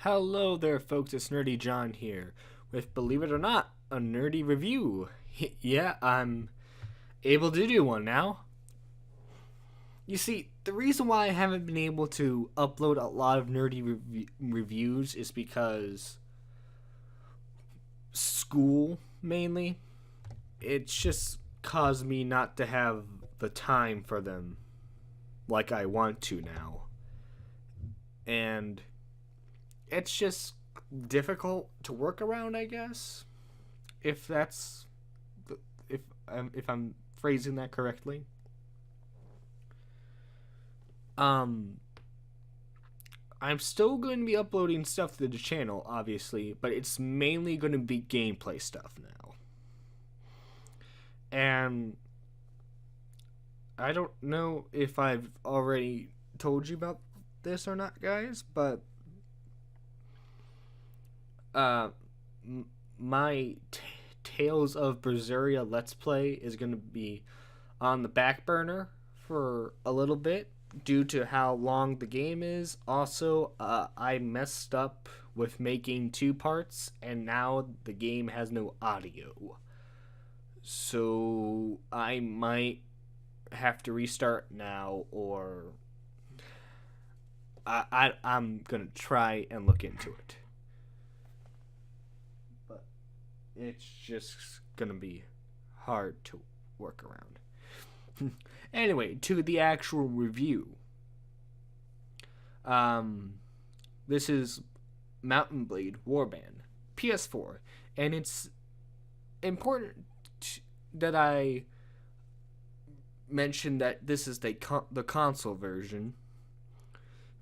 Hello there, folks. It's Nerdy John here with, believe it or not, a nerdy review. Yeah, I'm able to do one now. You see, the reason why I haven't been able to upload a lot of nerdy reviews is because school, mainly. It's just caused me not to have the time for them like I want to now. And it's just difficult to work around, I guess. If that's if I'm phrasing that correctly. I'm still going to be uploading stuff to the channel, obviously, but it's mainly going to be gameplay stuff now. And I don't know if I've already told you about this or not, guys, but my Tales of Berseria Let's Play is going to be on the back burner for a little bit due to how long the game is. Also, I messed up with making 2 parts, and now the game has no audio. So I might have to restart now, or I'm going to try and look into it. But it's just going to be hard to work around. Anyway, to the actual review. This is Mountain Blade Warband, ps4, and it's important that I mention that this is the console version,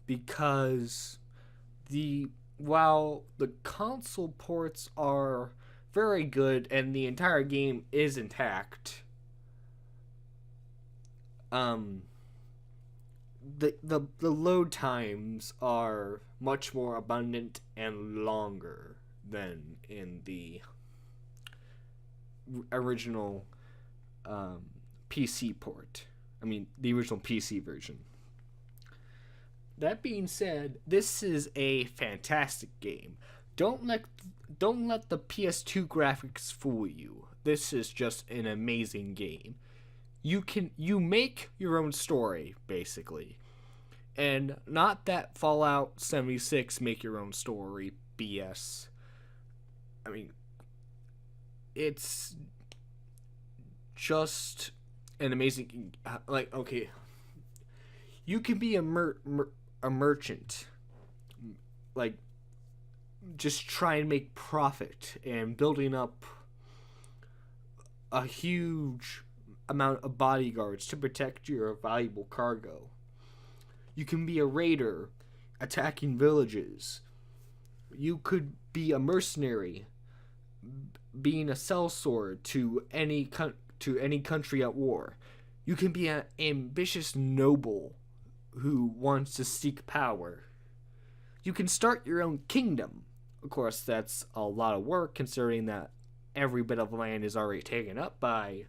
because while the console ports are very good and the entire game is intact, the load times are much more abundant and longer than in the original PC port. I mean, the original PC version. That being said, this is a fantastic game. Don't let the PS2 graphics fool you. This is just an amazing game. You make your own story, basically. And not that Fallout 76 make your own story BS. I mean, it's just an amazing, like, okay, you can be a merchant, like, just try and make profit and building up a huge amount of bodyguards to protect your valuable cargo. You can be a raider attacking villages. You could be a mercenary being a sellsword to any country at war. You can be an ambitious noble who wants to seek power. You can start your own kingdom. Of course, that's a lot of work, considering that every bit of land is already taken up by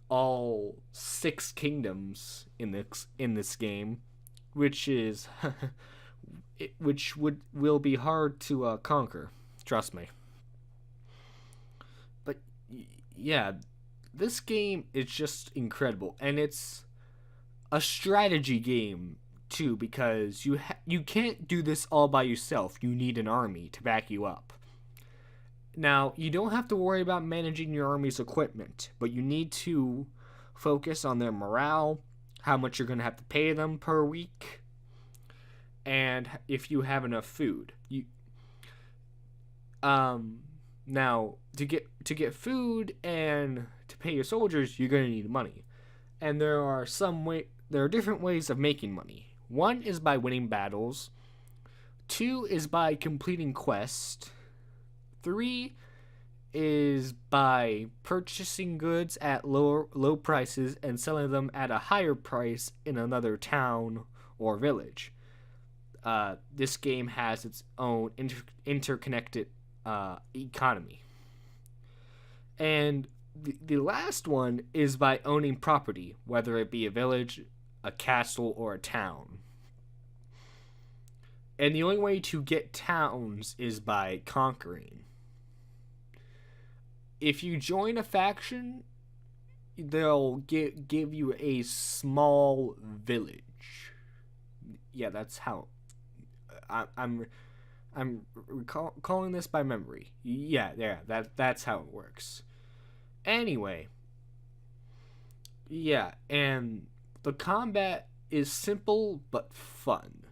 all 6 kingdoms in this game, which is will be hard to conquer. Trust me. But yeah, this game is just incredible, and it's a strategy game too, because you can't do this all by yourself. You need an army to back you up. Now, you don't have to worry about managing your army's equipment, but you need to focus on their morale, how much you're going to have to pay them per week, and if you have enough food. Now, to get food and to pay your soldiers, you're going to need money. And there are different ways of making money. 1 is by winning battles. 2 is by completing quests. 3 is by purchasing goods at low prices and selling them at a higher price in another town or village. This game has its own interconnected economy. And the last one is by owning property, whether it be a village, a castle, or a town. And the only way to get towns is by conquering. If you join a faction, they'll give you a small village. Yeah, that's how. I'm calling this by memory. Yeah, that's how it works. Anyway, yeah, and the combat is simple but fun.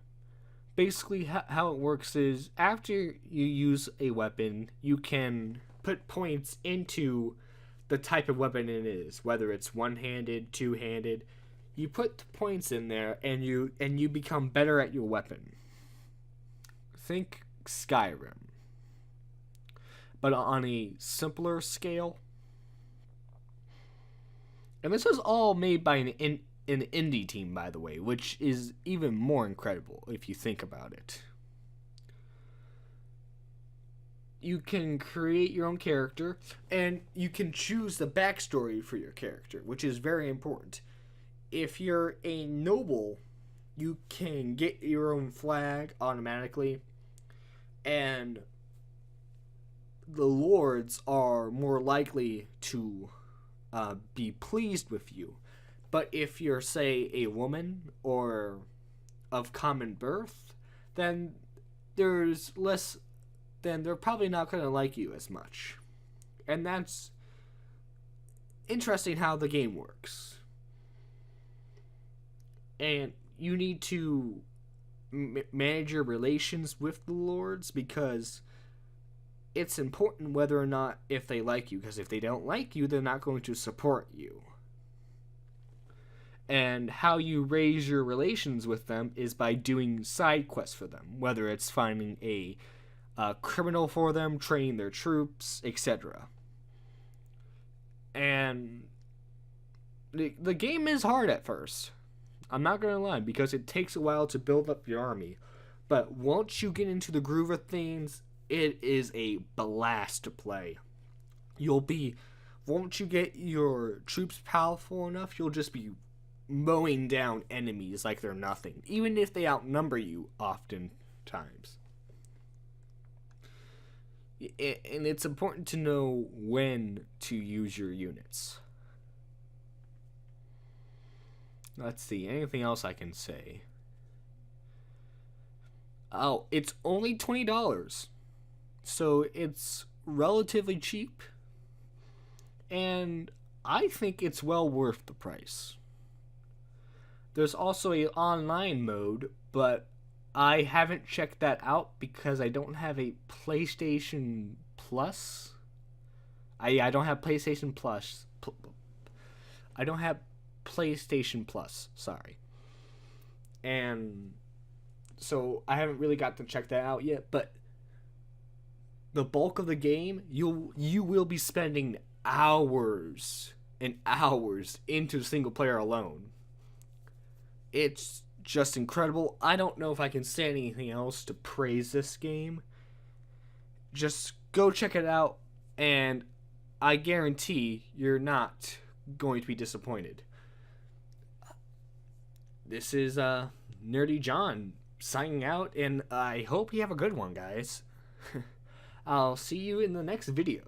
Basically, how it works is after you use a weapon, you can put points into the type of weapon it is, whether it's one-handed, two-handed. You put the points in there, and you become better at your weapon. Think Skyrim, but on a simpler scale. And this was all made by an indie team, by the way, which is even more incredible if you think about it. You can create your own character, and you can choose the backstory for your character, which is very important. If you're a noble, you can get your own flag automatically, and the lords are more likely to be pleased with you. But if you're, say, a woman or of common birth, then there's less. Then they're probably not going to like you as much. And that's interesting how the game works. And you need to manage your relations with the lords, because it's important whether or not if they like you, because if they don't like you, they're not going to support you. And how you raise your relations with them is by doing side quests for them, whether it's finding a criminal for them, training their troops, etc. And the game is hard at first. I'm not going to lie, because it takes a while to build up your army. But once you get into the groove of things, it is a blast to play. Once you get your troops powerful enough, you'll just be mowing down enemies like they're nothing, even if they outnumber you oftentimes. And it's important to know when to use your units. Let's see, anything else I can say? Oh, it's only $20. So it's relatively cheap. And I think it's well worth the price. There's also an online mode, but I haven't checked that out because I don't have a PlayStation Plus. I don't have PlayStation Plus. I don't have PlayStation Plus, sorry. And so I haven't really got to check that out yet, but the bulk of the game, you will be spending hours and hours into single player alone. It's just incredible. I don't know if I can say anything else to praise this game. Just go check it out, and I guarantee you're not going to be disappointed. This is Nerdy John signing out, and I hope you have a good one, guys. I'll see you in the next video.